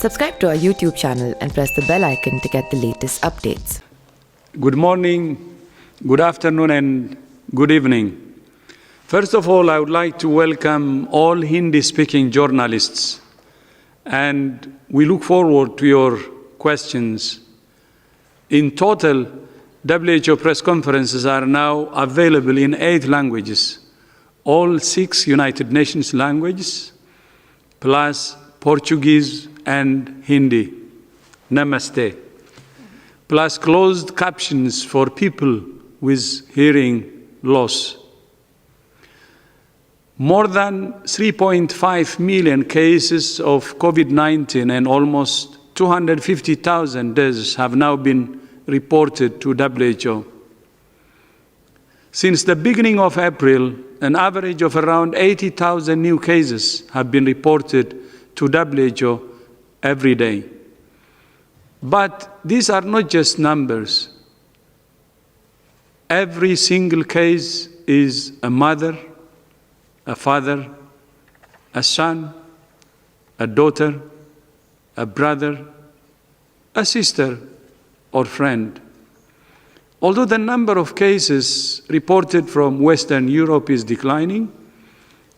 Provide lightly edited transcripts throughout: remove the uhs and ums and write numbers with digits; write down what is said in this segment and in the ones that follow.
Subscribe to our YouTube channel and press the bell icon to get the latest updates. Good morning, good afternoon, and good evening. First of all, I would like to welcome all Hindi-speaking journalists, and we look forward to your questions. In total, WHO press conferences are now available in 8 languages, all 6 United Nations languages, plus Portuguese and Hindi, Namaste, plus closed captions for people with hearing loss. More than 3.5 million cases of COVID-19 and almost 250,000 deaths have now been reported to WHO. Since the beginning of April, an average of around 80,000 new cases have been reported to WHO every day. But these are not just numbers. Every single case is a mother, a father, a son, a daughter, a brother, a sister, or friend. Although the number of cases reported from Western Europe is declining,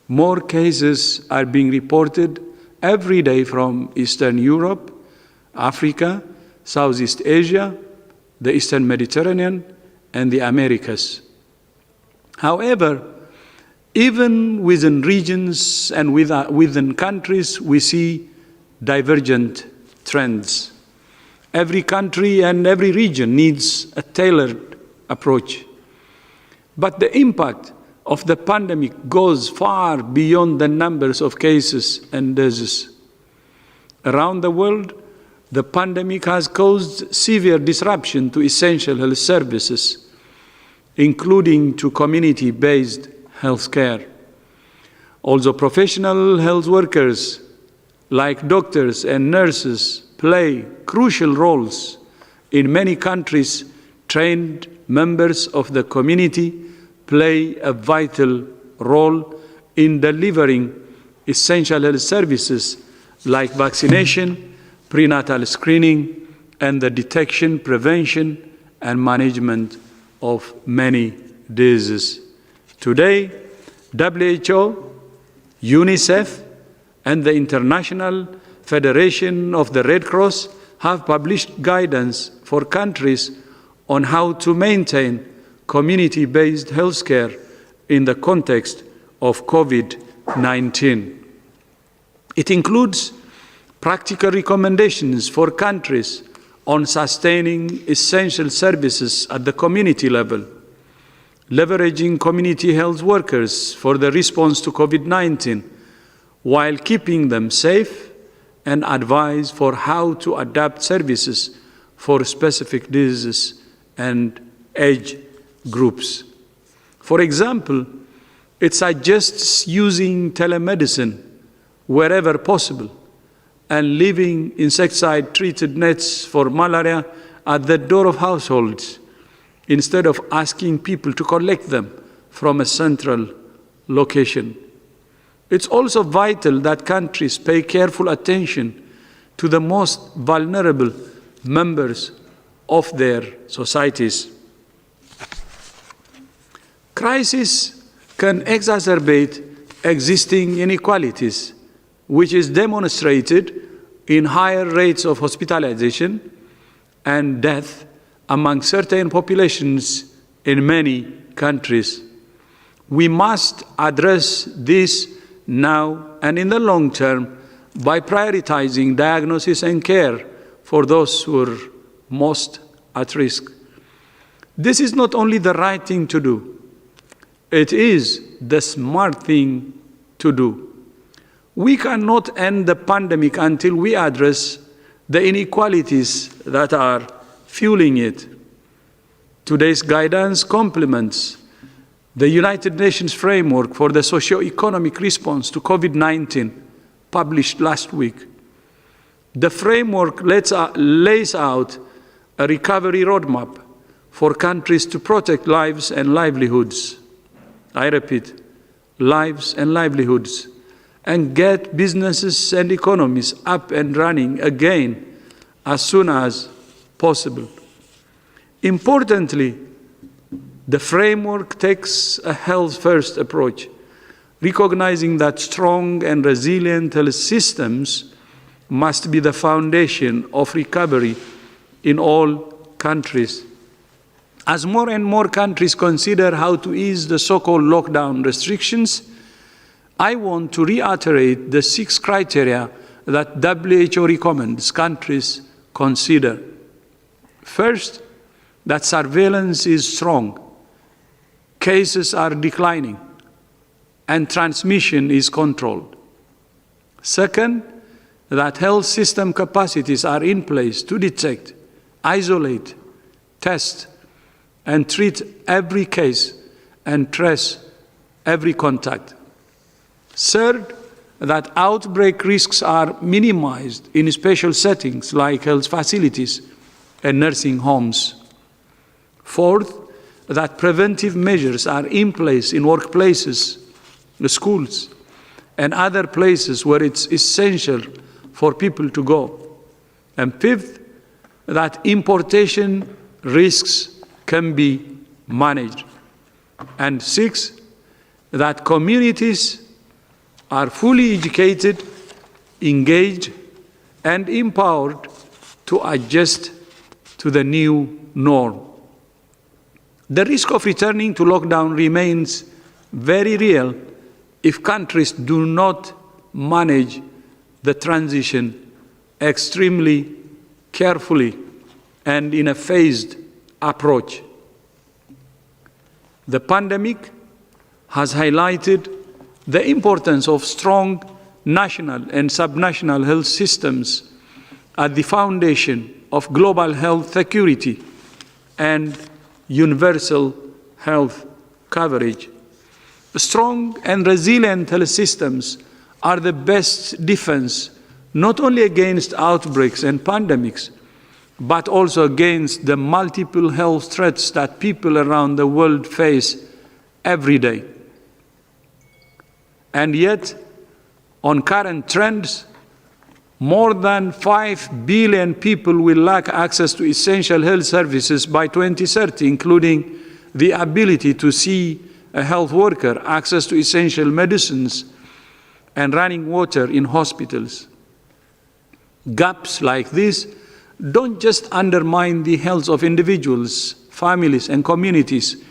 more cases are being reported every day from Eastern Europe, Africa, Southeast Asia, the Eastern Mediterranean, and the Americas. However, even within regions and within countries, we see divergent trends. Every country and every region needs a tailored approach. But the impact of the pandemic goes far beyond the numbers of cases and deaths. Around the world, the pandemic has caused severe disruption to essential health services, including to community-based health care. Also, professional health workers, like doctors and nurses, play crucial roles. In many countries, trained members of the community play a vital role in delivering essential health services like vaccination, prenatal screening, and the detection, prevention, and management of many diseases. Today, WHO, UNICEF, and the International Federation of the Red Cross have published guidance for countries on how to maintain community-based healthcare in the context of COVID-19. It includes practical recommendations for countries on sustaining essential services at the community level, leveraging community health workers for the response to COVID-19 while keeping them safe, and advice for how to adapt services for specific diseases and age groups. For example, it suggests using telemedicine wherever possible and leaving insecticide-treated nets for malaria at the door of households instead of asking people to collect them from a central location. It's also vital that countries pay careful attention to the most vulnerable members of their societies. Crisis can exacerbate existing inequalities, which is demonstrated in higher rates of hospitalization and death among certain populations in many countries. We must address this now and in the long term by prioritizing diagnosis and care for those who are most at risk. This is not only the right thing to do, it is the smart thing to do. We cannot end the pandemic until we address the inequalities that are fueling it. Today's guidance complements the United Nations Framework for the Socio-Economic Response to COVID-19, published last week. The framework lays out a recovery roadmap for countries to protect lives and livelihoods. I repeat, lives and livelihoods, and get businesses and economies up and running again as soon as possible. Importantly, the framework takes a health-first approach, recognizing that strong and resilient health systems must be the foundation of recovery in all countries. As more and more countries consider how to ease the so-called lockdown restrictions, I want to reiterate the 6 criteria that WHO recommends countries consider. First, that surveillance is strong, cases are declining, and transmission is controlled. Second, that health system capacities are in place to detect, isolate, test, and treat every case and trace every contact. Third, that outbreak risks are minimized in special settings like health facilities and nursing homes. Fourth, that preventive measures are in place in workplaces, the schools, and other places where it's essential for people to go. And fifth, that importation risks can be managed. And sixth, that communities are fully educated, engaged, and empowered to adjust to the new norm. The risk of returning to lockdown remains very real if countries do not manage the transition extremely carefully and in a phased approach. The pandemic has highlighted the importance of strong national and subnational health systems at the foundation of global health security and universal health coverage. Strong and resilient health systems are the best defense not only against outbreaks and pandemics, but also against the multiple health threats that people around the world face every day. And yet, on current trends, more than 5 billion people will lack access to essential health services by 2030, including the ability to see a health worker, access to essential medicines, and running water in hospitals. Gaps like this don't just undermine the health of individuals, families, and communities.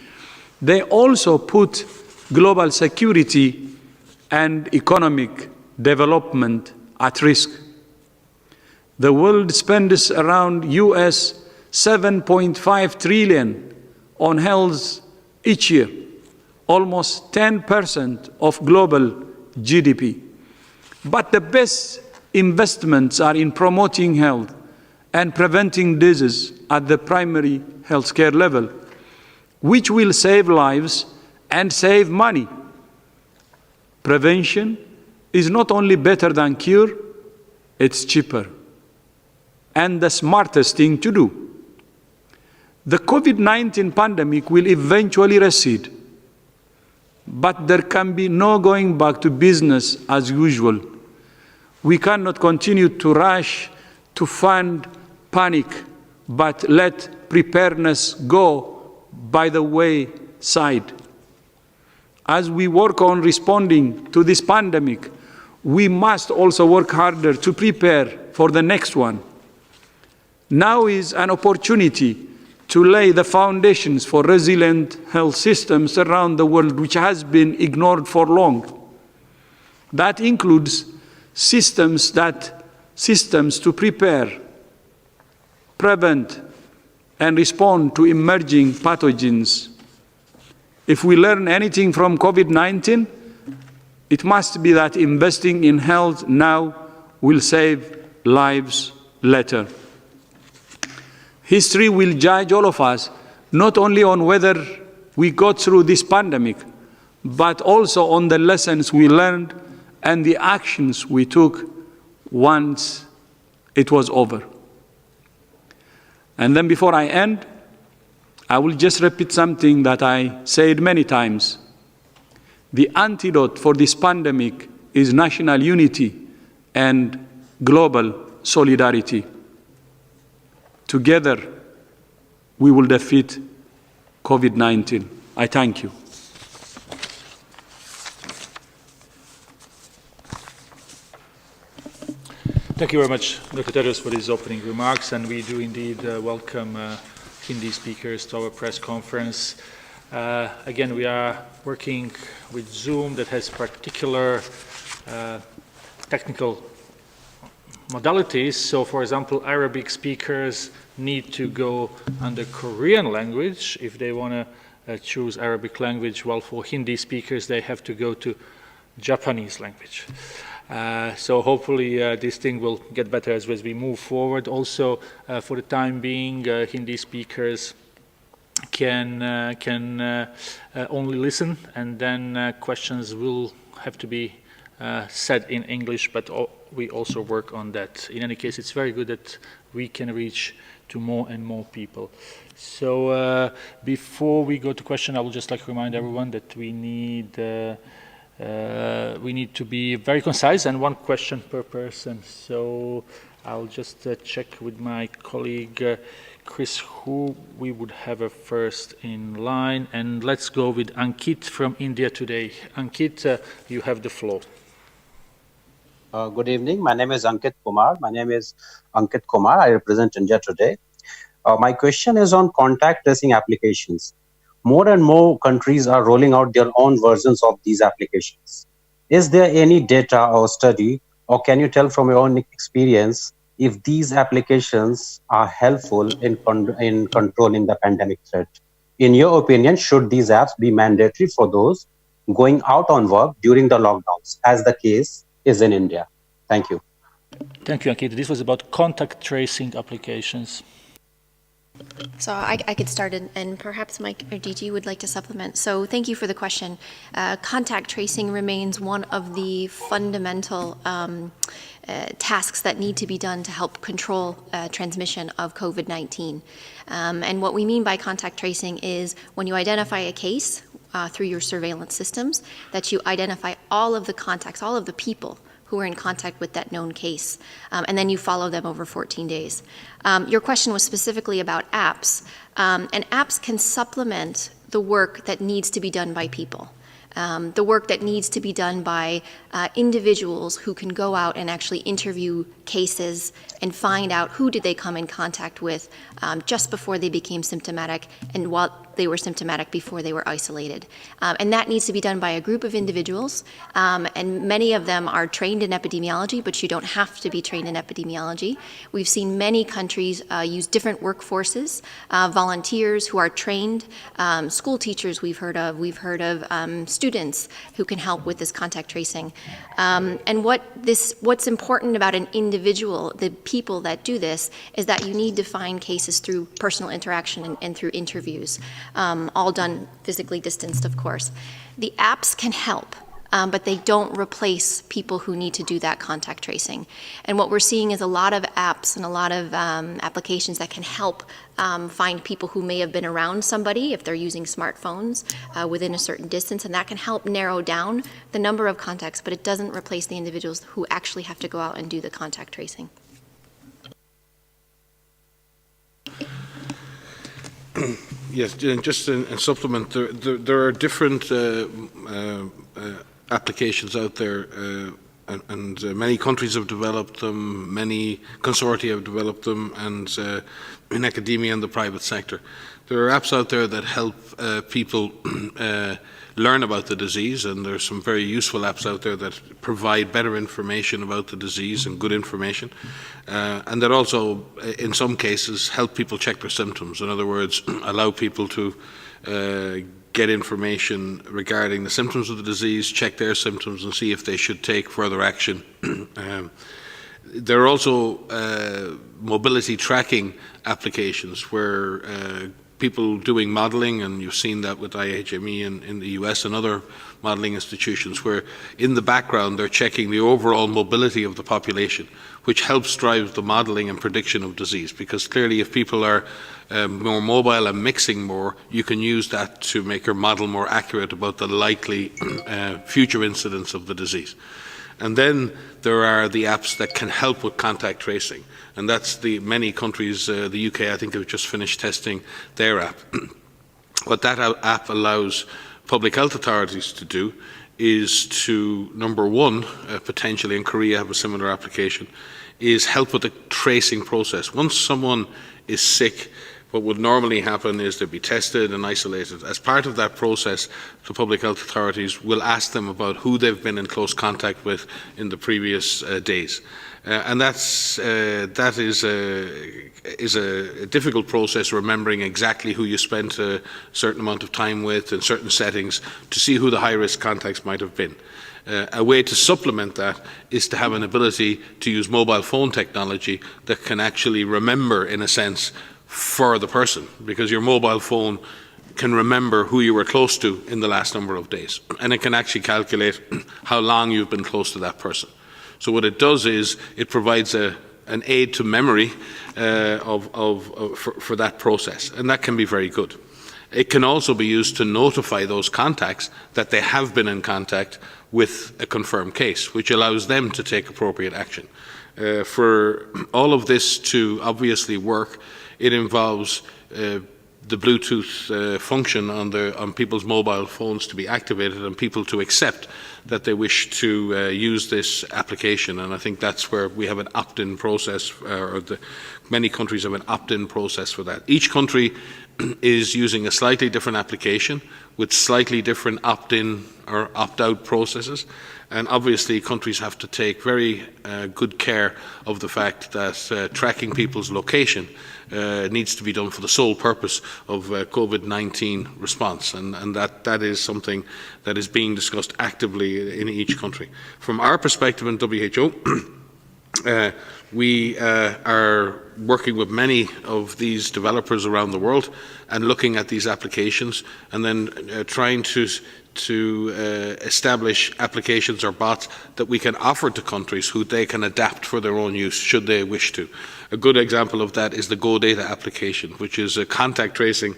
They also put global security and economic development at risk. The world spends around US 7.5 trillion on health each year, almost 10% of global GDP. But the best investments are in promoting health and preventing disease at the primary healthcare level, which will save lives and save money. Prevention is not only better than cure, it's cheaper and the smartest thing to do. The COVID-19 pandemic will eventually recede, but there can be no going back to business as usual. We cannot continue to rush to fund panic, but let preparedness go by the wayside. As we work on responding to this pandemic, we must also work harder to prepare for the next one. Now is an opportunity to lay the foundations for resilient health systems around the world, which has been ignored for long. That includes systems to prepare, prevent, and respond to emerging pathogens. If we learn anything from COVID-19, it must be that investing in health now will save lives later. History will judge all of us, not only on whether we got through this pandemic, but also on the lessons we learned and the actions we took once it was over. And then before I end, I will just repeat something that I said many times. The antidote for this pandemic is national unity and global solidarity. Together, we will defeat COVID-19. I thank you. Thank you very much, Dr. Tedros, for these opening remarks, and we do indeed welcome Hindi speakers to our press conference. Again, we are working with Zoom that has particular technical modalities. So, for example, Arabic speakers need to go under Korean language if they want to choose Arabic language, while for Hindi speakers, they have to go to Japanese language. So hopefully this thing will get better as we move forward. Also, for the time being, Hindi speakers can only listen, and then questions will have to be said in English, but we also work on that. In any case, it's very good that we can reach to more and more people. So before we go to question, I would just like to remind everyone that we need to be very concise and one question per person. So I'll just check with my colleague Chris who we would have first in line. And let's go with Ankit from India today. Ankit, you have the floor. Good evening. My name is Ankit Kumar. I represent India today. My question is on contact tracing applications. More and more countries are rolling out their own versions of these applications. Is there any data or study, or can you tell from your own experience if these applications are helpful in controlling the pandemic threat? In your opinion, should these apps be mandatory for those going out on work during the lockdowns, as the case is in India? Thank you. Thank you, Ankit. This was about contact tracing applications. So I could start, and perhaps Mike or DG would like to supplement. So thank you for the question. Contact tracing remains one of the fundamental tasks that need to be done to help control transmission of COVID-19. And what we mean by contact tracing is when you identify a case through your surveillance systems, that you identify all of the contacts, all of the people who are in contact with that known case, and then you follow them over 14 days. Your question was specifically about apps, and apps can supplement the work that needs to be done by people. The work that needs to be done by individuals who can go out and actually interview cases and find out who did they come in contact with just before they became symptomatic and while they were symptomatic before they were isolated. And that needs to be done by a group of individuals, and many of them are trained in epidemiology, but you don't have to be trained in epidemiology. We've seen many countries use different workforces, volunteers who are trained, school teachers we've heard of students who can help with this contact tracing. And what's important about an individual, the people that do this, is that you need to find cases through personal interaction and through interviews, all done physically distanced, of course. The apps can help, but they don't replace people who need to do that contact tracing. And what we're seeing is a lot of apps and a lot of applications that can help find people who may have been around somebody if they're using smartphones within a certain distance, and that can help narrow down the number of contacts, but it doesn't replace the individuals who actually have to go out and do the contact tracing. Yes, just in supplement, there are different applications out there, and many countries have developed them, many consortia have developed them, and in academia and the private sector. There are apps out there that help people learn about the disease, and there are some very useful apps out there that provide better information about the disease and good information, and that also, in some cases, help people check their symptoms. In other words, allow people to get information regarding the symptoms of the disease, check their symptoms, and see if they should take further action. There are also mobility tracking applications where people doing modeling, and you've seen that with IHME in the US and other modeling institutions, where in the background they're checking the overall mobility of the population, which helps drive the modeling and prediction of disease. Because clearly if people are more mobile and mixing more, you can use that to make your model more accurate about the likely future incidence of the disease. And then there are the apps that can help with contact tracing. And that's the many countries, the UK, I think, have just finished testing their app. What that app allows public health authorities to do is to, number one, potentially in Korea have a similar application, is help with the tracing process. Once someone is sick, what would normally happen is they'd be tested and isolated. As part of that process, the public health authorities will ask them about who they've been in close contact with in the previous days. And that is a difficult process, remembering exactly who you spent a certain amount of time with in certain settings to see who the high-risk contacts might have been. A way to supplement that is to have an ability to use mobile phone technology that can actually remember, in a sense, for the person, because your mobile phone can remember who you were close to in the last number of days, and it can actually calculate how long you've been close to that person. So what it does is it provides an aid to memory for that process, and that can be very good. It can also be used to notify those contacts that they have been in contact with a confirmed case, which allows them to take appropriate action. For all of this to obviously work, it involves the Bluetooth function on people's mobile phones to be activated and people to accept that they wish to use this application. And I think that's where we have an opt-in process, many countries have an opt-in process for that. Each country is using a slightly different application with slightly different opt-in or opt-out processes. And obviously, countries have to take very good care of the fact that tracking people's location needs to be done for the sole purpose of COVID-19 response. And that is something that is being discussed actively in each country. From our perspective in WHO, we are working with many of these developers around the world and looking at these applications and then trying to establish applications or bots that we can offer to countries who they can adapt for their own use should they wish to. A good example of that is the Go Data application, which is a contact tracing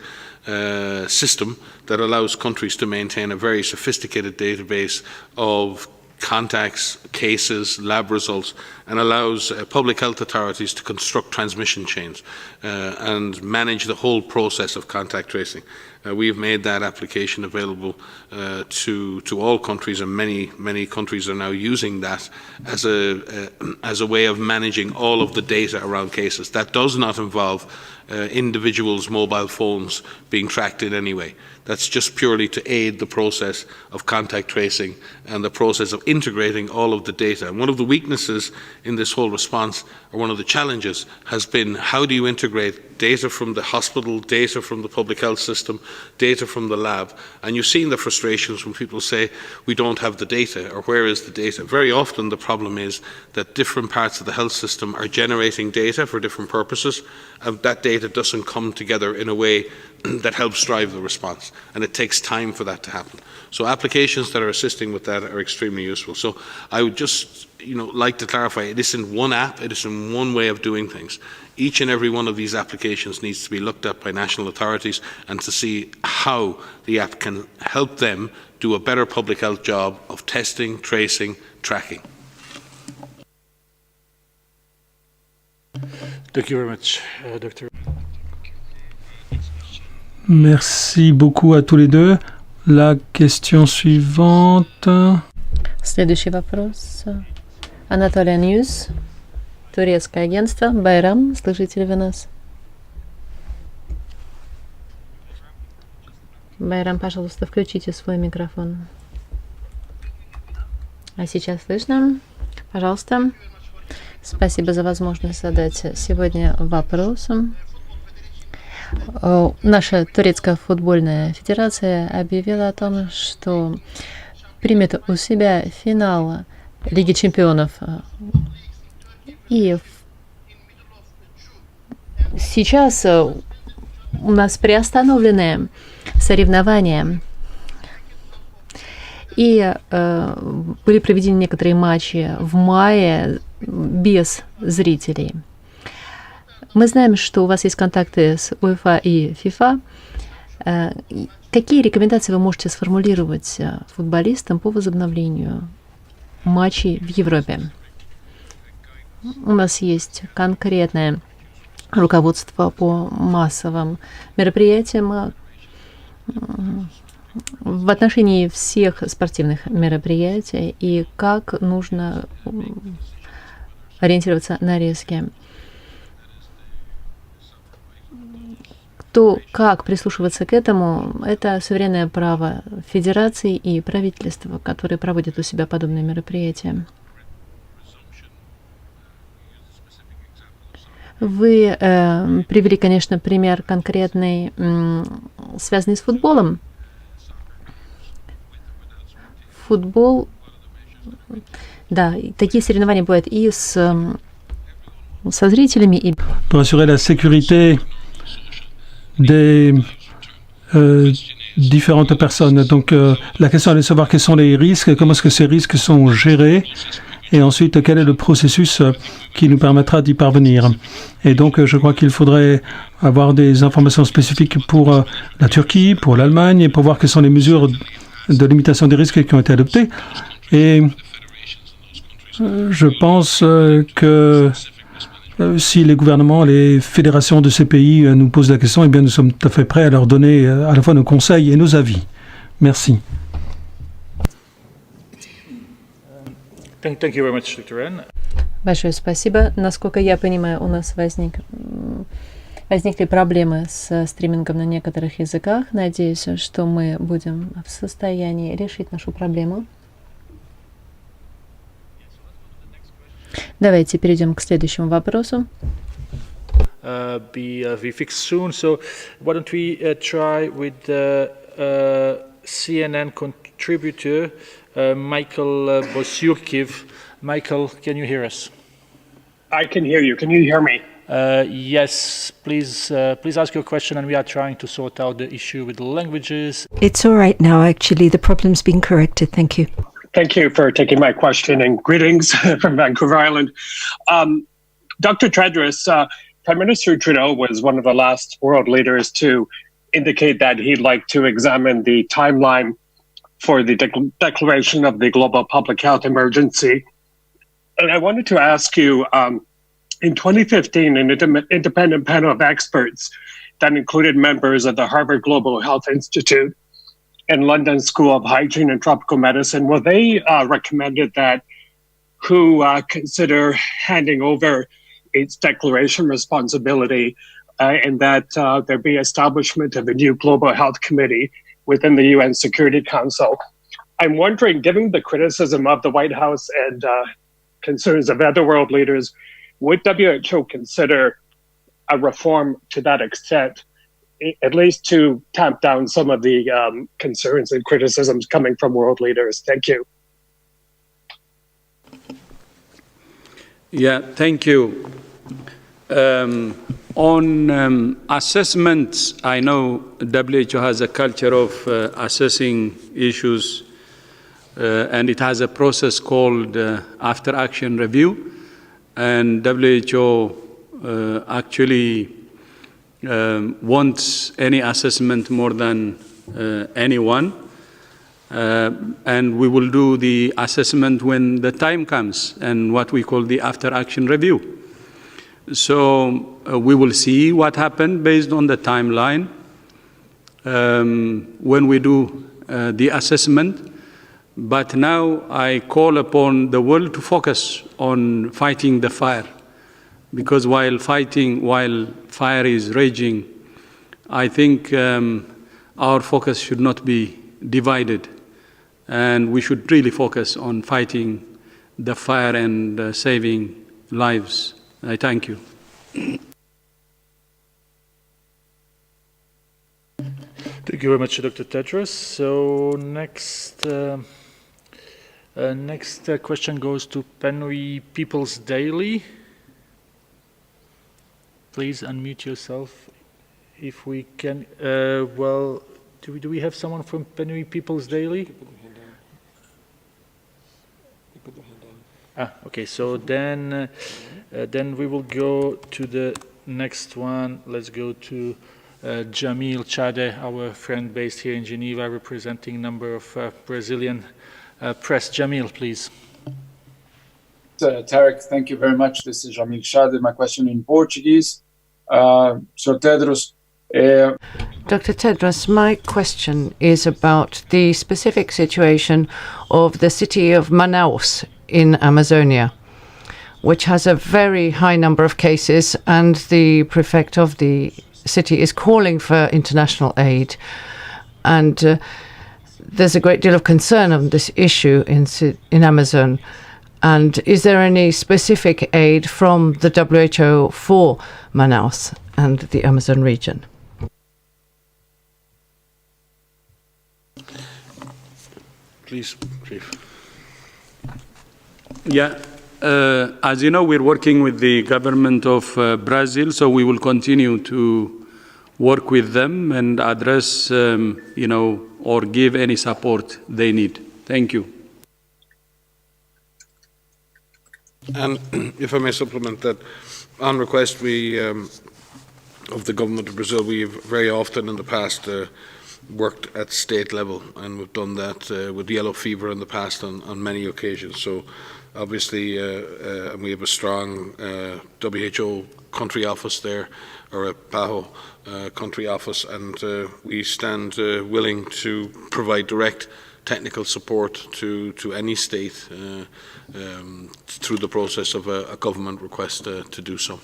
system that allows countries to maintain a very sophisticated database of contacts, cases, lab results, and allows public health authorities to construct transmission chains and manage the whole process of contact tracing. We have made that application available to all countries, and many countries are now using that as a way of managing all of the data around cases. That does not involve individuals' mobile phones being tracked in any way. That's just purely to aid the process of contact tracing and the process of integrating all of the data. And one of the weaknesses in this whole response, or one of the challenges, has been how do you integrate data from the hospital, data from the public health system, data from the lab. And you've seen the frustrations when people say, we don't have the data, or where is the data? Very often the problem is that different parts of the health system are generating data for different purposes, and that data doesn't come together in a way that helps drive the response, and it takes time for that to happen. So applications that are assisting with that are extremely useful. So I would just like to clarify, it isn't one app, it isn't one way of doing things. Each and every one of these applications needs to be looked at by national authorities and to see how the app can help them do a better public health job of testing, tracing, tracking. Thank you very much, Dr. Merci beaucoup à tous les deux. La question suivante. Следующий вопрос. Анатолия Ньюс, турецкое агентство. Байрам, слышите ли вы нас? Байрам, пожалуйста, включите свой микрофон. А сейчас слышно? Пожалуйста. Спасибо за возможность задать сегодня вопрос. Наша турецкая футбольная федерация объявила о том, что примет у себя финал Лиги чемпионов. И сейчас у нас приостановлены соревнования. И были проведены некоторые матчи в мае без зрителей. Мы знаем, что у вас есть контакты с УЕФА и ФИФА. Какие рекомендации вы можете сформулировать футболистам по возобновлению матчей в Европе. У нас есть конкретное руководство по массовым мероприятиям в отношении всех спортивных мероприятий и как нужно ориентироваться на риски. То, как прислушиваться к этому, это суверенное право федераций и правительства, которые проводят у себя подобные мероприятия. Вы привели, конечно, пример конкретный, связанный с футболом. Футбол, да, такие соревнования бывают и со зрителями, и... Pour assurer la sécurité des différentes personnes. Donc la question est de savoir quels sont les risques, comment est-ce que ces risques sont gérés, et ensuite quel est le processus qui nous permettra d'y parvenir. Et donc je crois qu'il faudrait avoir des informations spécifiques pour la Turquie, pour l'Allemagne, et pour voir quelles sont les mesures de limitation des risques qui ont été adoptées. Et je pense que si les gouvernements, les fédérations de ces pays nous posent la question, eh bien nous sommes tout à fait prêts à leur donner à la fois nos conseils et nos avis. Merci. Thank you very much, Dr. Ren. Большое спасибо. Насколько я понимаю, у нас возникли проблемы с стримингом на некоторых языках. Надеюсь, что мы будем в состоянии решить нашу проблему. Давайте перейдем к следующему вопросу. Be fixed soon. So why don't we try with the CNN contributor Michael Bosyurkiv. Michael, can you hear us? I can hear you. Can you hear me? Yes, please ask your question, and we are trying to sort out the issue with the languages. It's all right now, actually. The problem's been corrected. Thank you. Thank you for taking my question, and greetings from Vancouver Island. Dr. Tedros, Prime Minister Trudeau was one of the last world leaders to indicate that he'd like to examine the timeline for the declaration of the global public health emergency. And I wanted to ask you, in 2015, an independent panel of experts that included members of the Harvard Global Health Institute and London School of Hygiene and Tropical Medicine, well, they recommended that WHO consider handing over its declaration responsibility and that there be establishment of a new global health committee within the UN Security Council. I'm wondering, given the criticism of the White House and concerns of other world leaders, would WHO consider a reform to that extent, at least to tamp down some of the concerns and criticisms coming from world leaders? Thank you. Yeah, thank you. On assessments, I know WHO has a culture of assessing issues, and it has a process called after action review. And WHO actually wants any assessment more than anyone. And we will do the assessment when the time comes, and what we call the after action review. So we will see what happened based on the timeline when we do the assessment. But now I call upon the world to focus on fighting the fire, because while fire is raging, I think our focus should not be divided, and we should really focus on fighting the fire and saving lives. I thank you. Thank you very much, Dr. Tedros. So next question goes to Penry People's Daily. Please unmute yourself if we can. Well, do we have someone from Penry People's Daily? Okay, so then we will go to the next one. Let's go to Jamil Chade, our friend based here in Geneva, representing a number of Brazilian press. Jamil, please. Tarek, thank you very much. This is Jamil Shade. My question in Portuguese. Sr. Tedros, Dr. Tedros, my question is about the specific situation of the city of Manaus in Amazonia, which has a very high number of cases, and the prefect of the city is calling for international aid. And there's a great deal of concern on this issue in Amazon. And is there any specific aid from the WHO for Manaus and the Amazon region? Please, Chief. Yeah, as you know, we're working with the government of Brazil, so we will continue to work with them and address, or give any support they need. Thank you. And if I may supplement that, on request of the government of Brazil, we have very often in the past worked at state level, and we've done that with yellow fever in the past on many occasions. So obviously, and we have a strong WHO country office there, or a PAHO country office, and we stand willing to provide direct technical support to any state through the process of a government request to do so.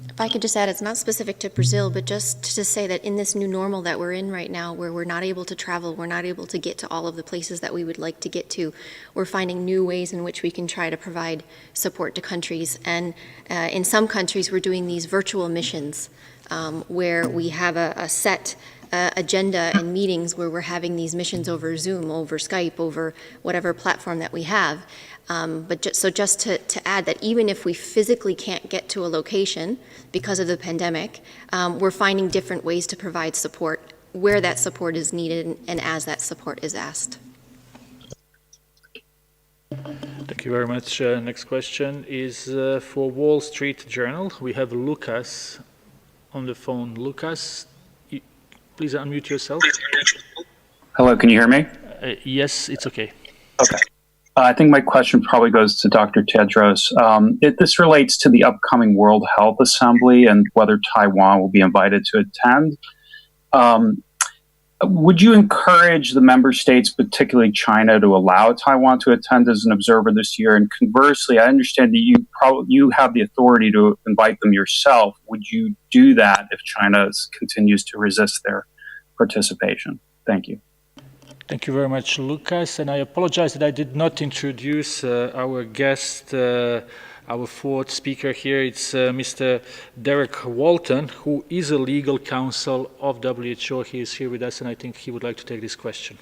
If I could just add, it's not specific to Brazil, but just to say that in this new normal that we're in right now, where we're not able to travel, we're not able to get to all of the places that we would like to get to, we're finding new ways in which we can try to provide support to countries. And in some countries, we're doing these virtual missions where we have a set agenda and meetings where we're having these missions over Zoom, over Skype, over whatever platform that we have. But just to add that even if we physically can't get to a location because of the pandemic, we're finding different ways to provide support where that support is needed and as that support is asked. Thank you very much. Next question is for Wall Street Journal. We have Lucas on the phone. Lucas, please unmute yourself. Hello, can you hear me? Yes, it's okay. Okay. I think my question probably goes to Dr. Tedros. This relates to the upcoming World Health Assembly and whether Taiwan will be invited to attend. Would you encourage the member states, particularly China, to allow Taiwan to attend as an observer this year? And conversely, I understand that you have the authority to invite them yourself. Would you do that if China continues to resist their participation? Thank you. Thank you very much, Lucas. And I apologize that I did not introduce our guest, our fourth speaker here. It's Mr. Derek Walton, who is a legal counsel of WHO. He is here with us, and I think he would like to take this question.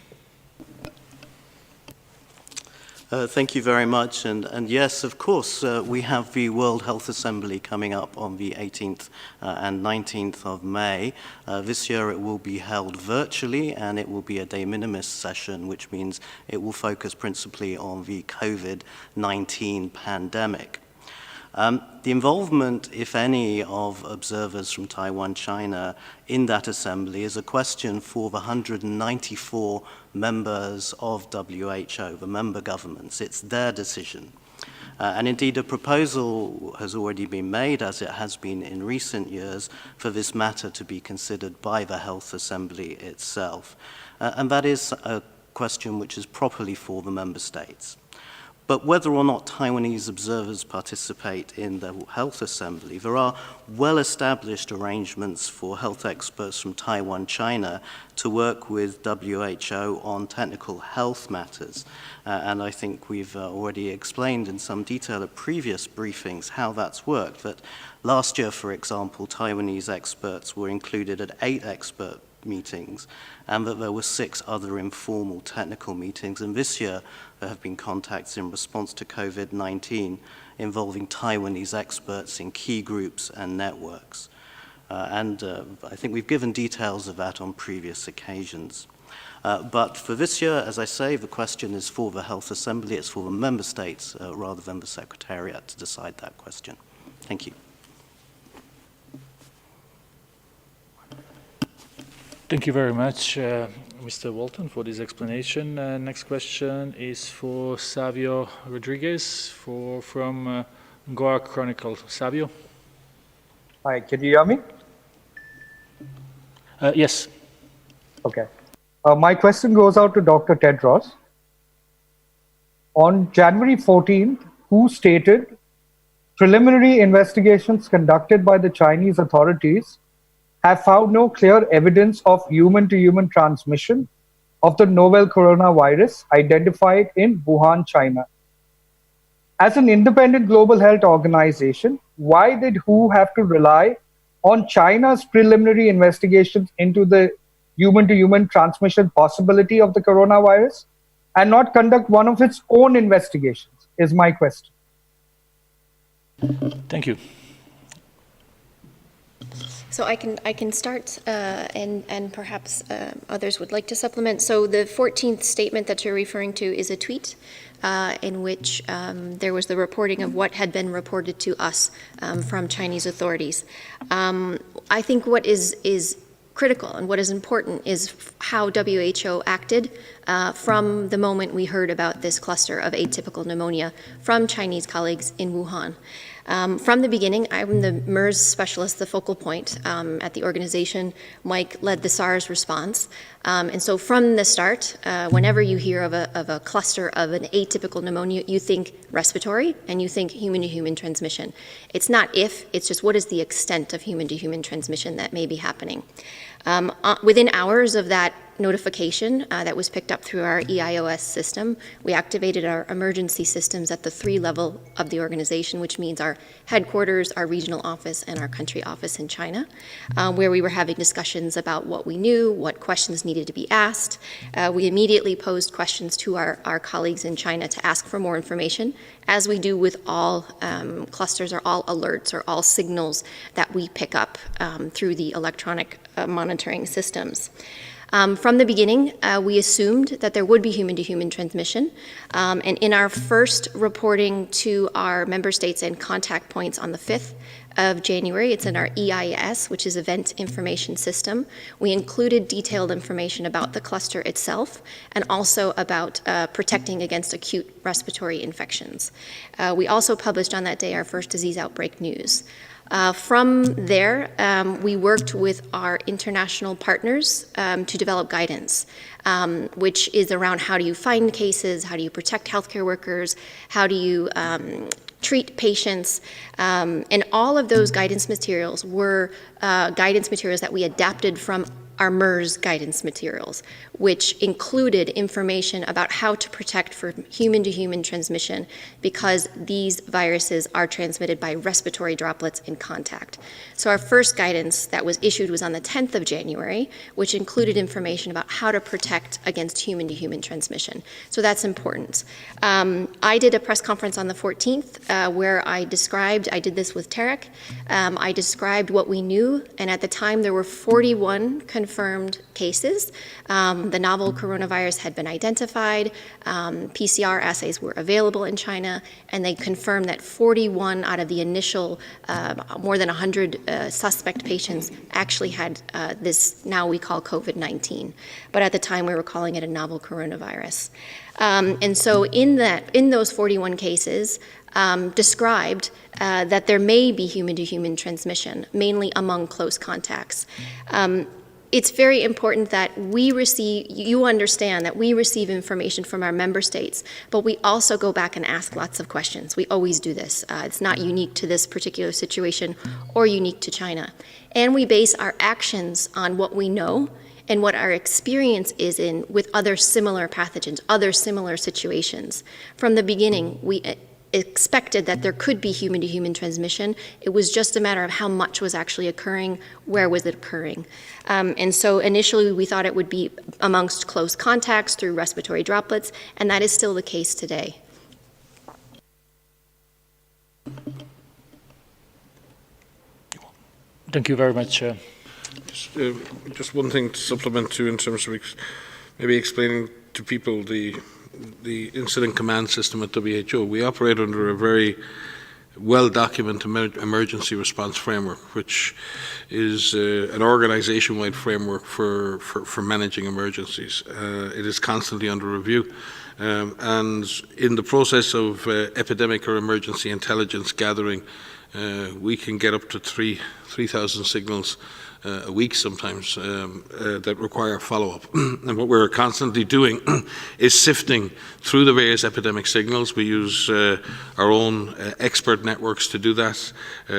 Thank you very much. And yes, of course, we have the World Health Assembly coming up on the 18th and 19th of May. This year it will be held virtually, and it will be a de minimis session, which means it will focus principally on the COVID-19 pandemic. The involvement, if any, of observers from Taiwan, China in that assembly is a question for the 194 members of WHO, the member governments. It's their decision. And indeed, a proposal has already been made, as it has been in recent years, for this matter to be considered by the Health Assembly itself. And that is a question which is properly for the member states. But whether or not Taiwanese observers participate in the Health Assembly, there are well-established arrangements for health experts from Taiwan, China, to work with WHO on technical health matters. And I think we've already explained in some detail at previous briefings how that's worked. That last year, for example, Taiwanese experts were included at 8 expert meetings, and that there were 6 other informal technical meetings. And this year, there have been contacts in response to COVID-19 involving Taiwanese experts in key groups and networks. And I think we've given details of that on previous occasions. But for this year, as I say, the question is for the Health Assembly. It's for the member states rather than the Secretariat to decide that question. Thank you. Thank you very much, Mr. Walton, for this explanation. Next question is for Savio Rodriguez from Goa Chronicle. Savio? Hi, can you hear me? Yes. Okay. My question goes out to Dr. Tedros. On January 14th, WHO stated preliminary investigations conducted by the Chinese authorities have found no clear evidence of human-to-human transmission of the novel coronavirus identified in Wuhan, China. As an independent global health organization, why did WHO have to rely on China's preliminary investigations into the human-to-human transmission possibility of the coronavirus and not conduct one of its own investigations, is my question. Thank you. So I can start, and perhaps others would like to supplement. So the 14th statement that you're referring to is a tweet in which there was the reporting of what had been reported to us from Chinese authorities. I think what is critical and what is important is how WHO acted from the moment we heard about this cluster of atypical pneumonia from Chinese colleagues in Wuhan. From the beginning, I'm the MERS specialist, the focal point at the organization. Mike led the SARS response. And so from the start, whenever you hear of a cluster of an atypical pneumonia, you think respiratory and you think human-to-human transmission. It's not if, it's just what is the extent of human-to-human transmission that may be happening. Within hours of that notification that was picked up through our EIOS system, we activated our emergency systems at the 3 level of the organization, which means our headquarters, our regional office, and our country office in China, where we were having discussions about what we knew, what questions needed to be asked. We immediately posed questions to our colleagues in China to ask for more information, as we do with all clusters or all alerts or all signals that we pick up through the electronic monitoring systems. From the beginning, we assumed that there would be human-to-human transmission, and in our first reporting to our member states and contact points on the 5th of January, it's in our EIS, which is Event Information System, we included detailed information about the cluster itself and also about protecting against acute respiratory infections. We also published on that day our first disease outbreak news. From there, we worked with our international partners to develop guidance, which is around how do you find cases, how do you protect healthcare workers, how do you treat patients, and all of those guidance materials were guidance materials that we adapted from our MERS guidance materials, which included information about how to protect for human-to-human transmission because these viruses are transmitted by respiratory droplets in contact. So our first guidance that was issued was on the 10th of January, which included information about how to protect against human-to-human transmission. So that's important. I did a press conference on the 14th where I did this with Tarek, I described what we knew, and at the time there were 41 confirmed cases. The novel coronavirus had been identified, PCR assays were available in China, and they confirmed that 41 out of the initial more than 100 suspect patients actually had this now we call COVID-19. But at the time we were calling it a novel coronavirus. And so in those 41 cases, described that there may be human-to-human transmission, mainly among close contacts. It's very important that you understand that we receive information from our member states, but we also go back and ask lots of questions. We always do this. It's not unique to this particular situation or unique to China. And we base our actions on what we know and what our experience is with other similar pathogens, other similar situations. From the beginning, we expected that there could be human-to-human transmission. It was just a matter of how much was actually occurring, where was it occurring. And so initially we thought it would be amongst close contacts through respiratory droplets, and that is still the case today. Thank you very much. Just one thing to supplement to in terms of maybe explaining to people the incident command system at WHO. We operate under a very well-documented emergency response framework, which is an organization-wide framework for managing emergencies. It is constantly under review. And in the process of epidemic or emergency intelligence gathering, we can get up to 3,000 signals a week sometimes that require follow-up. And what we're constantly doing is sifting through the various epidemic signals. We use our own expert networks to do that,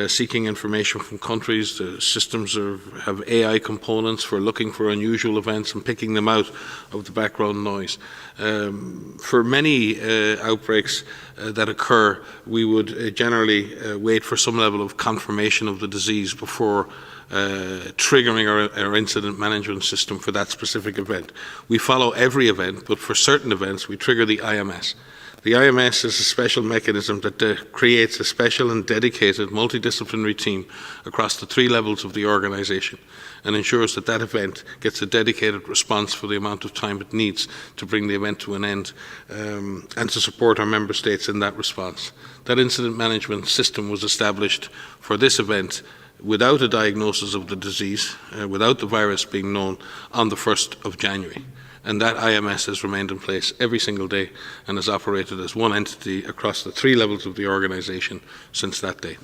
seeking information from countries. The systems have AI components for looking for unusual events and picking them out of the background noise. For many outbreaks that occur, we would generally wait for some level of confirmation of the disease before triggering our incident management system for that specific event. We follow every event, but for certain events we trigger the IMS. The IMS is a special mechanism that creates a special and dedicated multidisciplinary team across the 3 levels of the organization and ensures that that event gets a dedicated response for the amount of time it needs to bring the event to an end and to support our member states in that response. That incident management system was established for this event without a diagnosis of the disease, without the virus being known, on the 1st of January. And that IMS has remained in place every single day and has operated as one entity across the 3 levels of the organization since that day.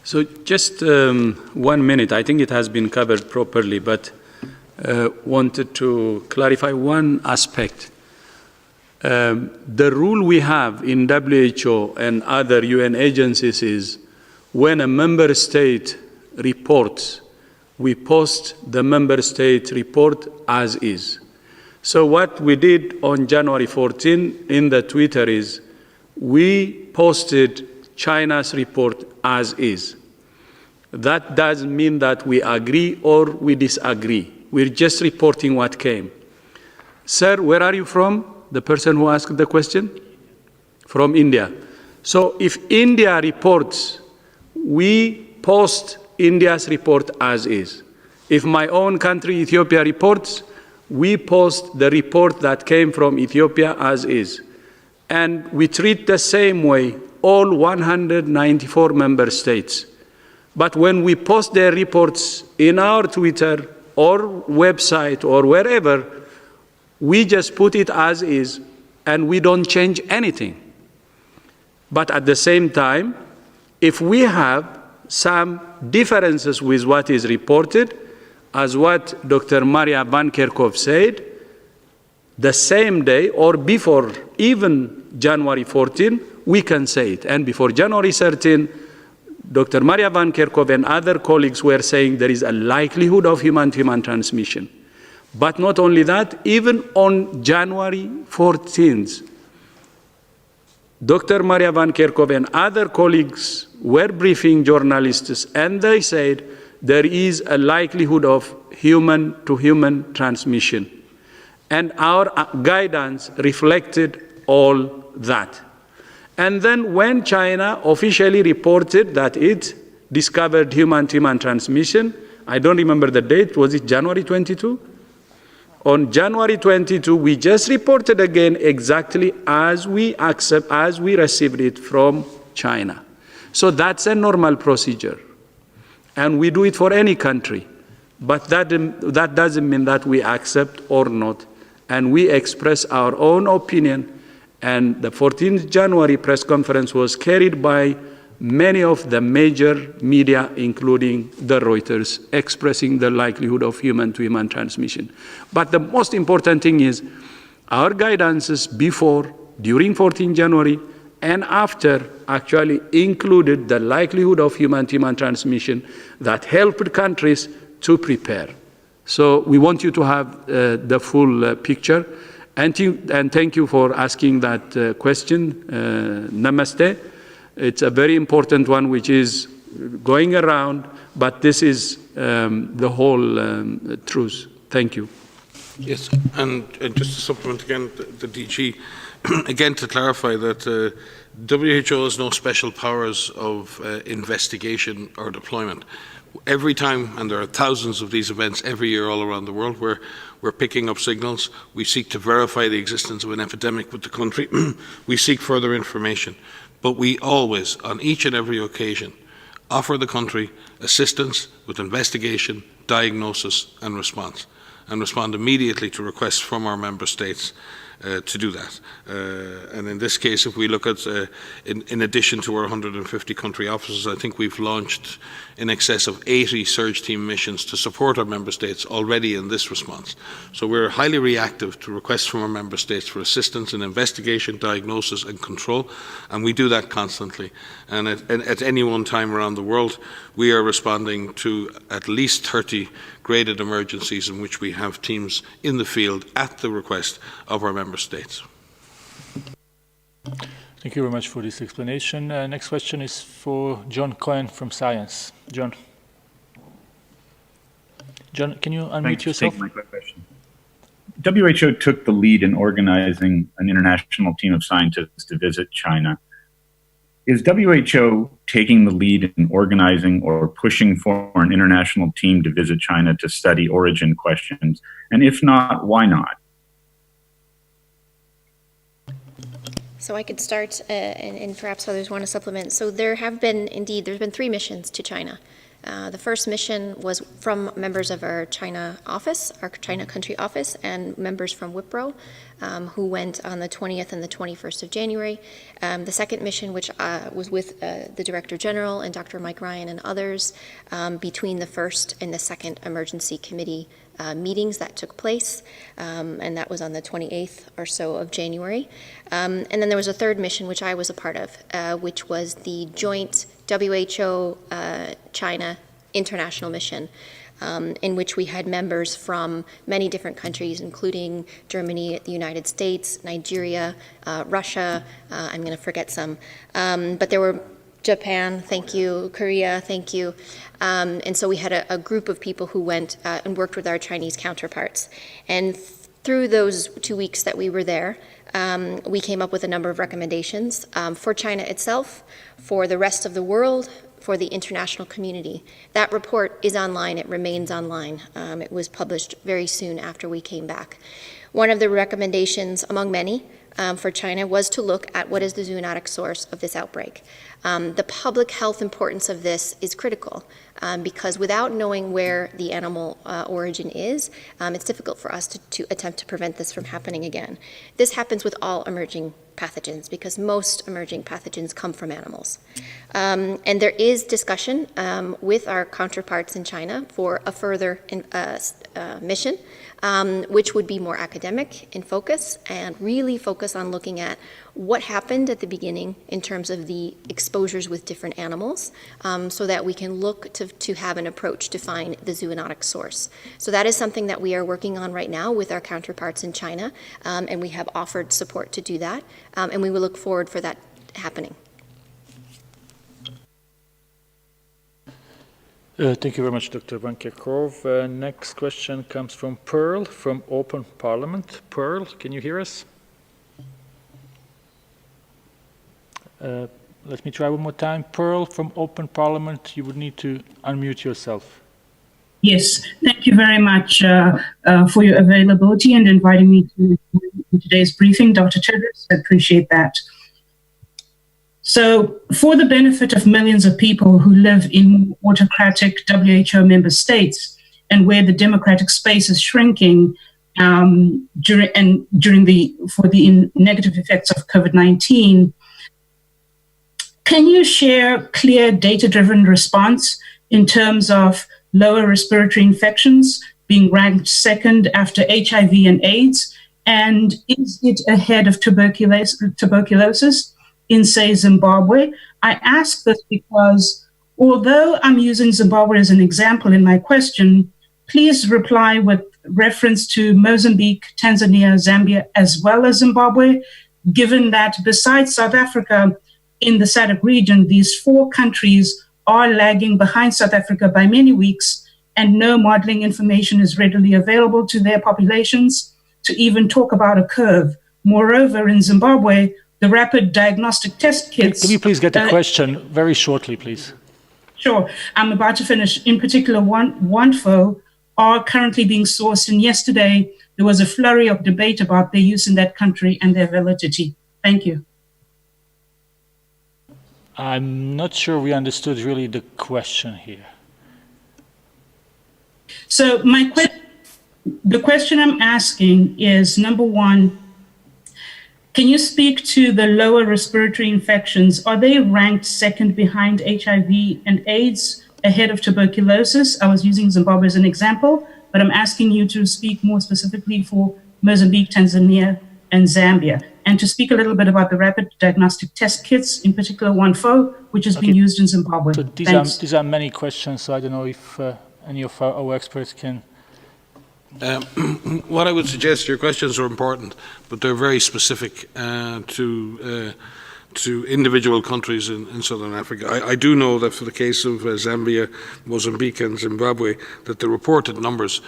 So just 1 minute. I think it has been covered properly, but wanted to clarify one aspect. The rule we have in WHO and other UN agencies is when a member state reports, we post the member state report as is. So what we did on January 14 in the Twitter is we posted China's report as is. That doesn't mean that we agree or we disagree. We're just reporting what came. Sir, where are you from? The person who asked the question? From India. So if India reports, we post India's report as is. If my own country, Ethiopia, reports, we post the report that came from Ethiopia as is. And we treat the same way all 194 member states. But when we post their reports in our Twitter or website or wherever, we just put it as is and we don't change anything. But at the same time, if we have some differences with what is reported, as what Dr. Maria Van Kerkhove said, the same day or before even January 14, we can say it. And before January 13, Dr. Maria Van Kerkhove and other colleagues were saying there is a likelihood of human-to-human transmission. But not only that, even on January 14th, Dr. Maria Van Kerkhove and other colleagues were briefing journalists, and they said there is a likelihood of human-to-human transmission. And our guidance reflected all that. And then when China officially reported that it discovered human-to-human transmission, I don't remember the date, was it January 22? On January 22, we just reported again exactly as we received it from China. So that's a normal procedure. And we do it for any country. But that doesn't mean that we accept or not. And we express our own opinion. And the 14th January press conference was carried by many of the major media, including the Reuters, expressing the likelihood of human-to-human transmission. But the most important thing is our guidances before, during 14 January, and after actually included the likelihood of human-to-human transmission that helped countries to prepare. So we want you to have the full picture. And thank you for asking that question. Namaste. It's a very important one which is going around, but this is the whole truth. Thank you. Yes, and just to supplement again, the DG, again to clarify that WHO has no special powers of investigation or deployment. every time, and there are thousands of these events every year all around the world, where we're picking up signals. We seek to verify the existence of an epidemic with the country. We seek further information. But we always, on each and every occasion, offer the country assistance with investigation, diagnosis and respond immediately to requests from our member states to do that. And in this case, if we look at, in addition to our 150 country offices, I think we've launched in excess of 80 surge team missions to support our member states already in this response. So we're highly reactive to requests from our member states for assistance in investigation, diagnosis and control, and we do that constantly. And at any one time around the world, we are responding to at least 30 graded emergencies in which we have teams in the field at the request of our member states. Thank you very much for this explanation. Next question is for John Cohen from Science. John, can you unmute yourself? Thanks for taking my question. WHO took the lead in organizing an international team of scientists to visit China. Is WHO taking the lead in organizing or pushing for an international team to visit China to study origin questions? And if not, why not? So I could start, and perhaps others want to supplement. So there's been 3 missions to China. The first mission was from members of our China office, our China country office, and members from WIPRO, who went on the 20th and the 21st of January. The second mission, which was with the Director General and Dr. Mike Ryan and others, between the first and the second emergency committee meetings that took place, and that was on the 28th or so of January. And then there was a third mission, which I was a part of, which was the joint WHO-China international mission, in which we had members from many different countries, including Germany, the United States, Nigeria, Russia, I'm going to forget some, but there were Japan, thank you, Korea, thank you. And so we had a group of people who went and worked with our Chinese counterparts. And through those 2 weeks that we were there, we came up with a number of recommendations for China itself, for the rest of the world, for the international community. That report is online, it remains online. It was published very soon after we came back. One of the recommendations, among many, for China was to look at what is the zoonotic source of this outbreak. The public health importance of this is critical because without knowing where the animal origin is, it's difficult for us to attempt to prevent this from happening again. This happens with all emerging pathogens because most emerging pathogens come from animals. And there is discussion with our counterparts in China for a further mission, which would be more academic in focus and really focus on looking at what happened at the beginning in terms of the exposures with different animals, so that we can look to have an approach to find the zoonotic source. So that is something that we are working on right now with our counterparts in China, and we have offered support to do that, and we will look forward for that happening. Thank you very much, Dr. Van Kerkhove. Next question comes from Pearl from Open Parliament. Pearl, can you hear us? Let me try one more time. Pearl from Open Parliament, you would need to unmute yourself. Yes, thank you very much for your availability and inviting me to today's briefing, Dr. Tedros. I appreciate that. So, for the benefit of millions of people who live in autocratic WHO member states and where the democratic space is shrinking for the negative effects of COVID-19, can you share clear data-driven response in terms of lower respiratory infections being ranked second after HIV and AIDS? And is it ahead of tuberculosis in, say, Zimbabwe? I ask this because although I'm using Zimbabwe as an example in my question, please reply with reference to Mozambique, Tanzania, Zambia, as well as Zimbabwe, given that besides South Africa, in the SADC region, these 4 countries are lagging behind South Africa by many weeks, and no modeling information is readily available to their populations to even talk about a curve. Moreover, in Zimbabwe, the rapid diagnostic test kits... Can you please get the question very shortly, please? Sure. I'm about to finish. In particular, OneFo are currently being sourced, and yesterday there was a flurry of debate about their use in that country and their validity. Thank you. I'm not sure we understood really the question here. So the question I'm asking is, number one, can you speak to the lower respiratory infections? Are they ranked second behind HIV and AIDS, ahead of tuberculosis? I was using Zimbabwe as an example, but I'm asking you to speak more specifically for Mozambique, Tanzania, and Zambia, and to speak a little bit about the rapid diagnostic test kits, in particular OneFo, which is being used in Zimbabwe. So these are many questions, so I don't know if any of our experts can. What I would suggest, your questions are important, but they're very specific to individual countries in Southern Africa. I do know that for the case of Zambia, Mozambique and Zimbabwe, that the reported numbers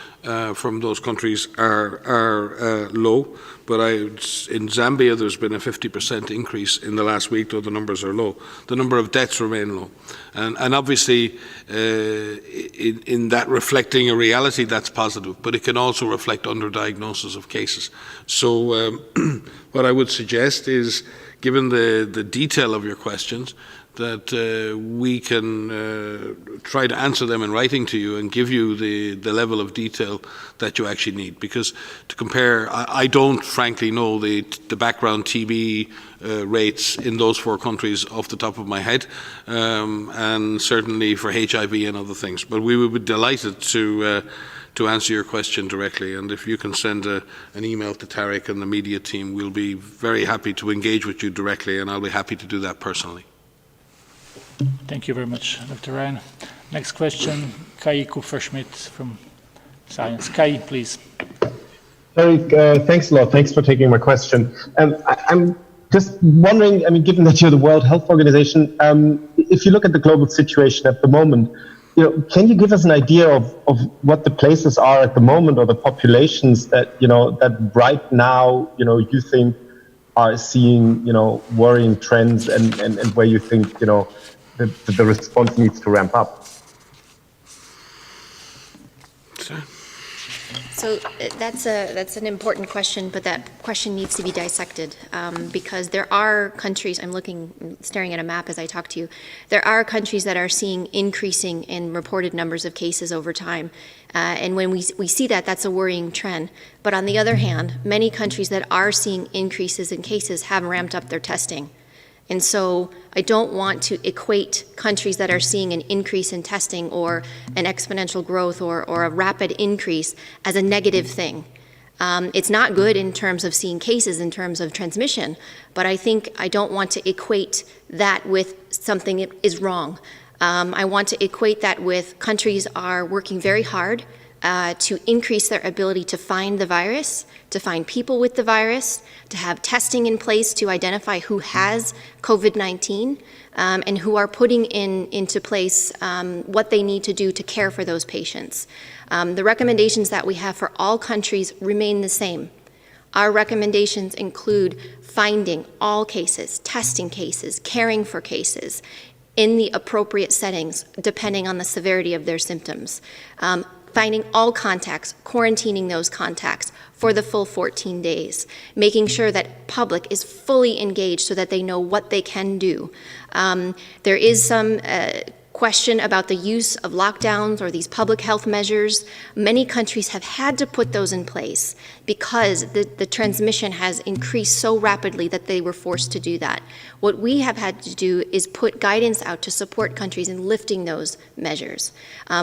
from those countries are low, but in Zambia there's been a 50% increase in the last week, though the numbers are low. The number of deaths remain low. And obviously in that reflecting a reality, that's positive, but it can also reflect underdiagnosis of cases. So what I would suggest is, given the detail of your questions, that we can try to answer them in writing to you and give you the level of detail that you actually need. Because to compare, I don't frankly know the background TB rates in those 4 countries off the top of my head, and certainly for HIV and other things. But we would be delighted to answer your question directly, and if you can send an email to Tarek and the media team, we'll be very happy to engage with you directly, and I'll be happy to do that personally. Thank you very much, Dr. Ryan. Next question, Kai Kupferschmidt from Science. Kai, please. Tarek, thanks a lot. Thanks for taking my question. I'm just wondering, I mean, given that you're the World Health Organization, if you look at the global situation at the moment, can you give us an idea of what the places are at the moment, or the populations that, that right now, you think are seeing, worrying trends, and where you think, the response needs to ramp up? So that's an important question, but that question needs to be dissected because there are countries, staring at a map as I talk to you, there are countries that are seeing increasing in reported numbers of cases over time. And when we see that, that's a worrying trend. But on the other hand, many countries that are seeing increases in cases have ramped up their testing. And so I don't want to equate countries that are seeing an increase in testing or an exponential growth or a rapid increase as a negative thing. It's not good in terms of seeing cases, in terms of transmission, but I think I don't want to equate that with something that is wrong. I want to equate that with countries are working very hard to increase their ability to find the virus, to find people with the virus, to have testing in place to identify who has COVID-19, and who are putting into place what they need to do to care for those patients. The recommendations that we have for all countries remain the same. Our recommendations include finding all cases, testing cases, caring for cases in the appropriate settings, depending on the severity of their symptoms. Finding all contacts, quarantining those contacts for the full 14 days, making sure that public is fully engaged so that they know what they can do. There is some question about the use of lockdowns or these public health measures. Many countries have had to put those in place because the transmission has increased so rapidly that they were forced to do that. What we have had to do is put guidance out to support countries in lifting those measures,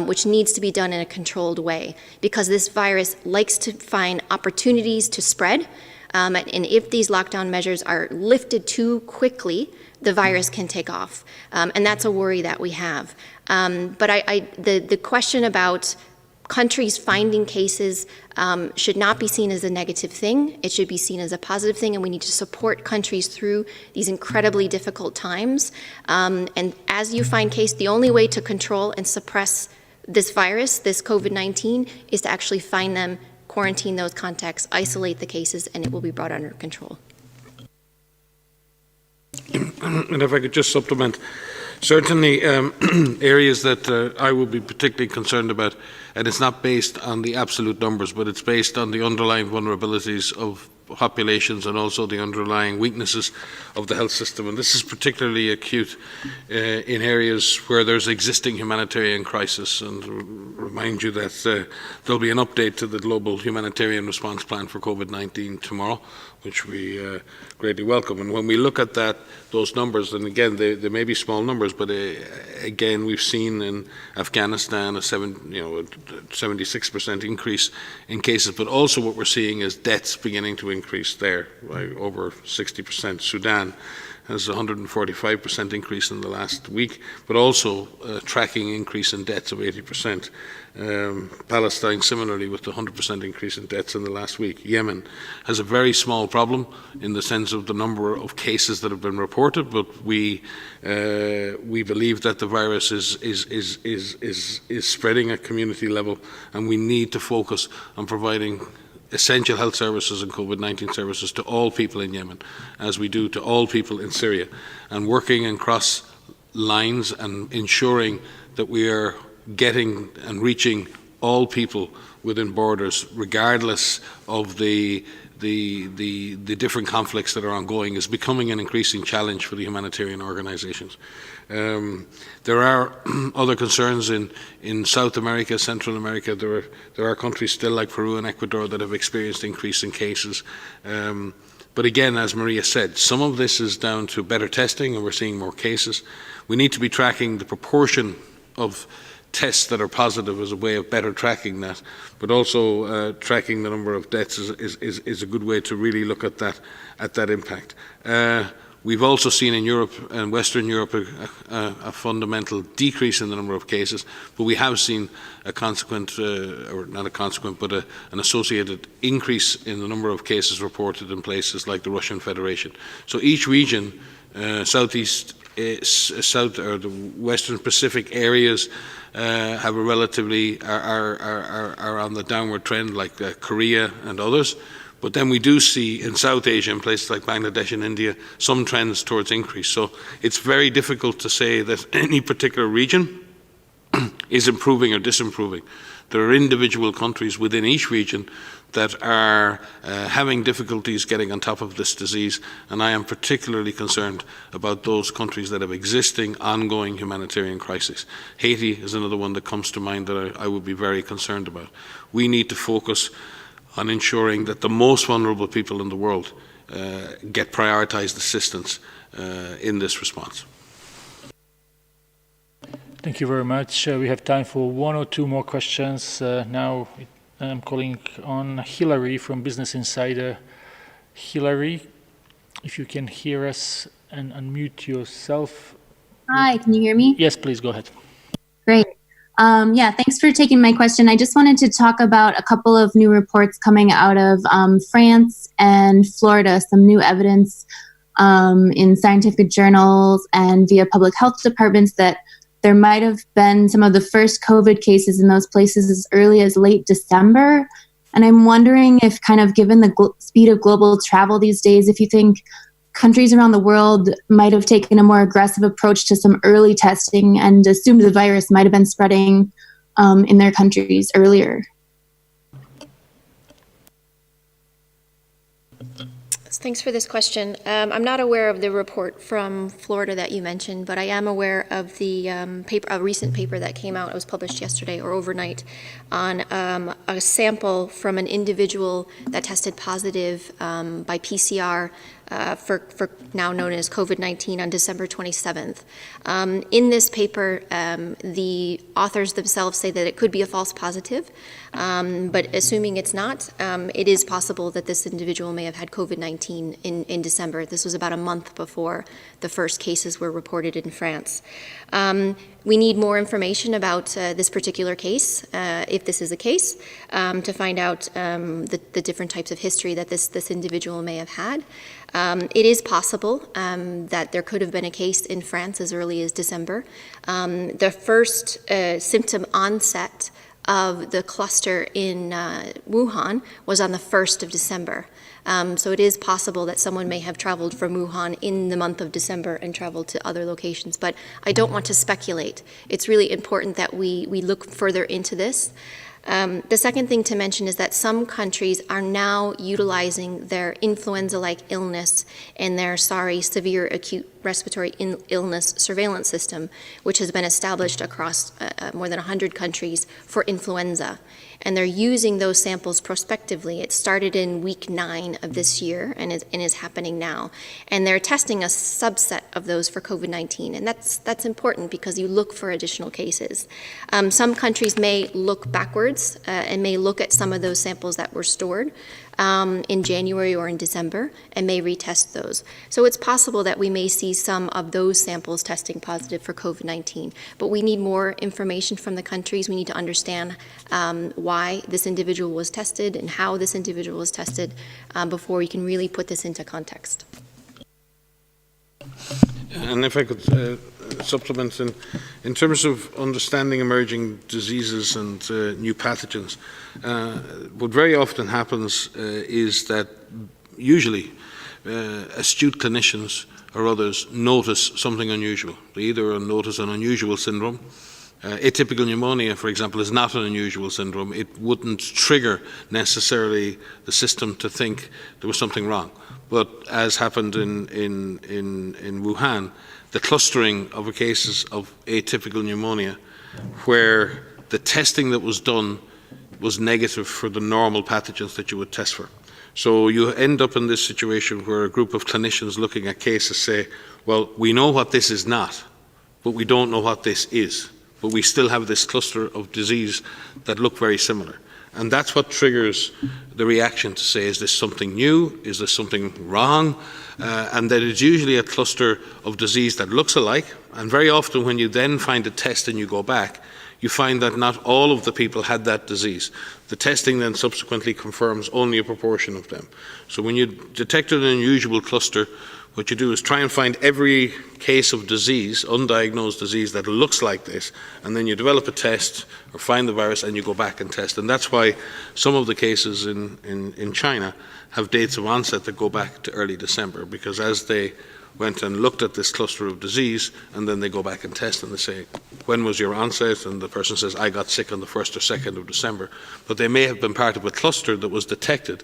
which needs to be done in a controlled way because this virus likes to find opportunities to spread. And if these lockdown measures are lifted too quickly, the virus can take off. And that's a worry that we have. But the question about countries finding cases should not be seen as a negative thing. It should be seen as a positive thing, and we need to support countries through these incredibly difficult times. And as you find cases, the only way to control and suppress this virus, this COVID-19, is to actually find them, quarantine those contacts, isolate the cases, and it will be brought under control. And if I could just supplement. Certainly, areas that I would be particularly concerned about, and it's not based on the absolute numbers, but it's based on the underlying vulnerabilities of populations and also the underlying weaknesses of the health system. And this is particularly acute in areas where there's existing humanitarian crisis. And remind you that there'll be an update to the global humanitarian response plan for COVID-19 tomorrow, which we greatly welcome. And when we look at those numbers, and again, they may be small numbers, but again, we've seen in Afghanistan a 76% increase in cases, but also what we're seeing is deaths beginning to increase there by over 60%. Sudan has a 145% increase in the last week, but also a tracking increase in deaths of 80%. Palestine similarly with the 100% increase in deaths in the last week. Yemen has a very small problem in the sense of the number of cases that have been reported, but we believe that the virus is spreading at community level, and we need to focus on providing essential health services and COVID-19 services to all people in Yemen, as we do to all people in Syria, and working across lines and ensuring that we are getting and reaching all people within borders, regardless of the different conflicts that are ongoing, is becoming an increasing challenge for the humanitarian organizations. There are other concerns in South America, Central America. There are countries still like Peru and Ecuador that have experienced increase in cases. But again, as Maria said, some of this is down to better testing, and we're seeing more cases. We need to be tracking the proportion of tests that are positive as a way of better tracking that, but also tracking the number of deaths is a good way to really look at that impact. We've also seen in Europe and Western Europe a fundamental decrease in the number of cases, but we have seen a consequent, or not a consequent, but an associated increase in the number of cases reported in places like the Russian Federation. So each region, Southeast, South or the Western Pacific areas have a relatively are on the downward trend, like Korea and others. But then we do see in South Asia, in places like Bangladesh and India, some trends towards increase. So it's very difficult to say that any particular region is improving or disimproving. There are individual countries within each region that are having difficulties getting on top of this disease, and I am particularly concerned about those countries that have existing ongoing humanitarian crises. Haiti is another one that comes to mind that I would be very concerned about. We need to focus on ensuring that the most vulnerable people in the world get prioritized assistance in this response. Thank you very much. We have time for one or two more questions. Now I'm calling on Hilary from Business Insider. Hilary, if you can hear us and unmute yourself. Hi, can you hear me? Yes, please go ahead. Great. Yeah, thanks for taking my question. I just wanted to talk about a couple of new reports coming out of France and Florida, some new evidence in scientific journals and via public health departments that there might have been some of the first COVID cases in those places as early as late December. And I'm wondering if, kind of given the speed of global travel these days, if you think countries around the world might have taken a more aggressive approach to some early testing and assumed the virus might have been spreading in their countries earlier. Thanks for this question. I'm not aware of the report from Florida that you mentioned, but I am aware of the a recent paper that came out. It was published yesterday or overnight on a sample from an individual that tested positive by PCR for now known as COVID-19 on December 27th. In this paper, the authors themselves say that it could be a false positive, but assuming it's not, it is possible that this individual may have had COVID-19 in December. This was about a month before the first cases were reported in France. We need more information about this particular case, if this is a case, to find out the different types of history that this individual may have had. It is possible that there could have been a case in France as early as December. The first symptom onset of the cluster in Wuhan was on the 1st of December. So it is possible that someone may have traveled from Wuhan in the month of December and traveled to other locations, but I don't want to speculate. It's really important that we look further into this. The second thing to mention is that some countries are now utilizing their influenza-like illness and their severe acute respiratory illness surveillance system, which has been established across more than 100 countries for influenza. And they're using those samples prospectively. It started in week 9 of this year and is happening now. And they're testing a subset of those for COVID-19. And that's important because you look for additional cases. Some countries may look backwards and may look at some of those samples that were stored in January or in December and may retest those. So it's possible that we may see some of those samples testing positive for COVID-19, but we need more information from the countries. We need to understand why this individual was tested and how this individual was tested before we can really put this into context. And if I could supplement, in terms of understanding emerging diseases and new pathogens, what very often happens is that usually astute clinicians or others notice something unusual. They either notice an unusual syndrome. Atypical pneumonia, for example, is not an unusual syndrome. It wouldn't trigger necessarily the system to think there was something wrong. But as happened in Wuhan, the clustering of cases of atypical pneumonia, where the testing that was done was negative for the normal pathogens that you would test for. So you end up in this situation where a group of clinicians looking at cases say, well, we know what this is not, but we don't know what this is. But we still have this cluster of disease that look very similar. And that's what triggers the reaction to say, is this something new? Is there something wrong? And that it's usually a cluster of disease that looks alike. And very often when you then find a test and you go back, you find that not all of the people had that disease. The testing then subsequently confirms only a proportion of them. So when you detected an unusual cluster, what you do is try and find every case of disease, undiagnosed disease, that looks like this, and then you develop a test or find the virus and you go back and test. And that's why some of the cases in China have dates of onset that go back to early December, because as they went and looked at this cluster of disease, and then they go back and test and they say, when was your onset? And the person says, I got sick on the 1st or 2nd of December. But they may have been part of a cluster that was detected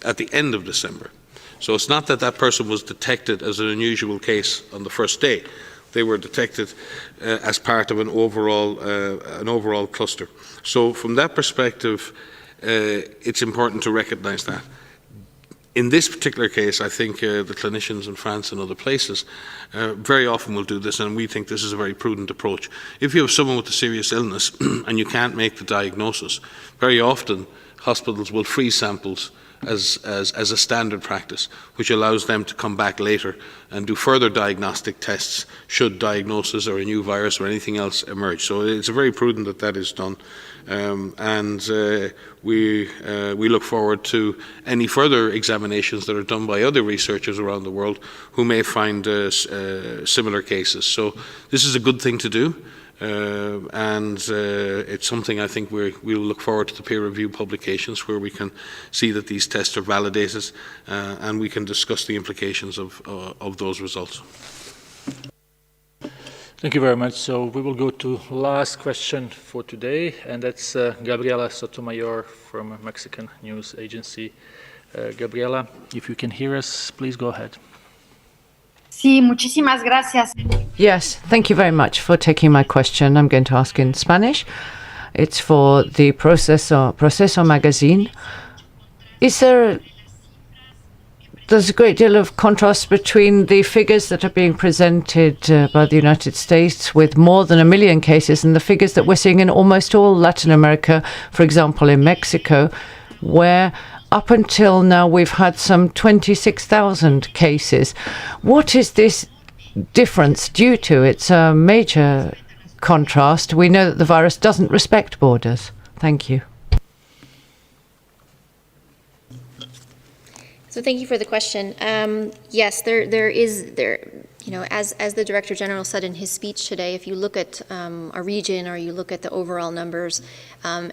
at the end of December. So it's not that that person was detected as an unusual case on the first day. They were detected as part of an overall cluster. So from that perspective, it's important to recognize that. In this particular case, I think the clinicians in France and other places very often will do this, and we think this is a very prudent approach. If you have someone with a serious illness and you can't make the diagnosis, very often hospitals will freeze samples as a standard practice, which allows them to come back later and do further diagnostic tests should diagnosis or a new virus or anything else emerge. So it's very prudent that that is done. We look forward to any further examinations that are done by other researchers around the world who may find similar cases. So this is a good thing to do. It's something I think we'll look forward to the peer review publications where we can see that these tests are validated and we can discuss the implications of those results. Thank you very much. So we will go to last question for today, and that's Gabriela Sotomayor from Mexican news agency. Gabriela, if you can hear us, please go ahead. Sí, muchísimas gracias. Yes, thank you very much for taking my question. I'm going to ask in Spanish. It's for the Proceso magazine. There's a great deal of contrast between the figures that are being presented by the United States with more than 1 million cases and the figures that we're seeing in almost all Latin America, for example, in Mexico, where up until now we've had some 26,000 cases. What is this difference due to? It's a major contrast. We know that the virus doesn't respect borders. Thank you. So thank you for the question. Yes, there As the Director General said in his speech today, if you look at a region or you look at the overall numbers,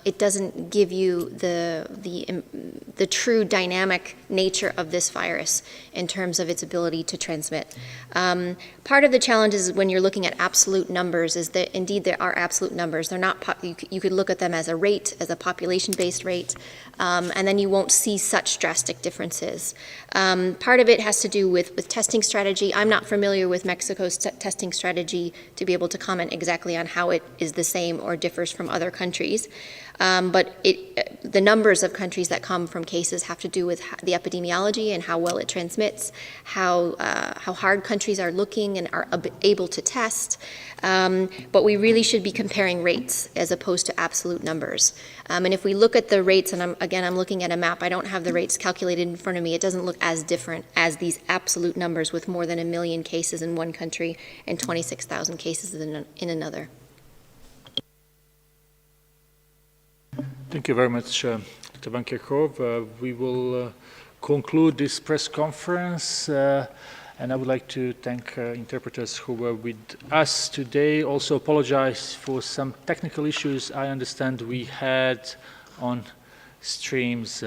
it doesn't give you the true dynamic nature of this virus in terms of its ability to transmit. Part of the challenge is when you're looking at absolute numbers is that indeed there are absolute numbers. They're not. You could look at them as a rate, as a population-based rate, and then you won't see such drastic differences. Part of it has to do with testing strategy. I'm not familiar with Mexico's testing strategy to be able to comment exactly on how it is the same or differs from other countries. But the numbers of countries that come from cases have to do with the epidemiology and how well it transmits, how hard countries are looking and are able to test. But we really should be comparing rates as opposed to absolute numbers. And if we look at the rates, and I'm looking at a map, I don't have the rates calculated in front of me, it doesn't look as different as these absolute numbers with more than 1 million cases in one country and 26,000 cases in another. Thank you very much, Dr. Van Kerkhove. We will conclude this press conference, and I would like to thank interpreters who were with us today. Also apologize for some technical issues I understand we had on streams.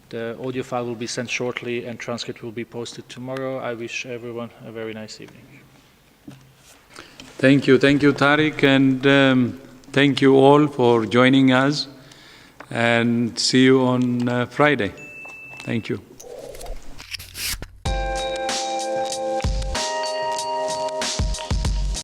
The audio file will be sent shortly and transcript will be posted tomorrow. I wish everyone a very nice evening. Thank you, Tariq, and thank you all for joining us, and see you on Friday. Thank you.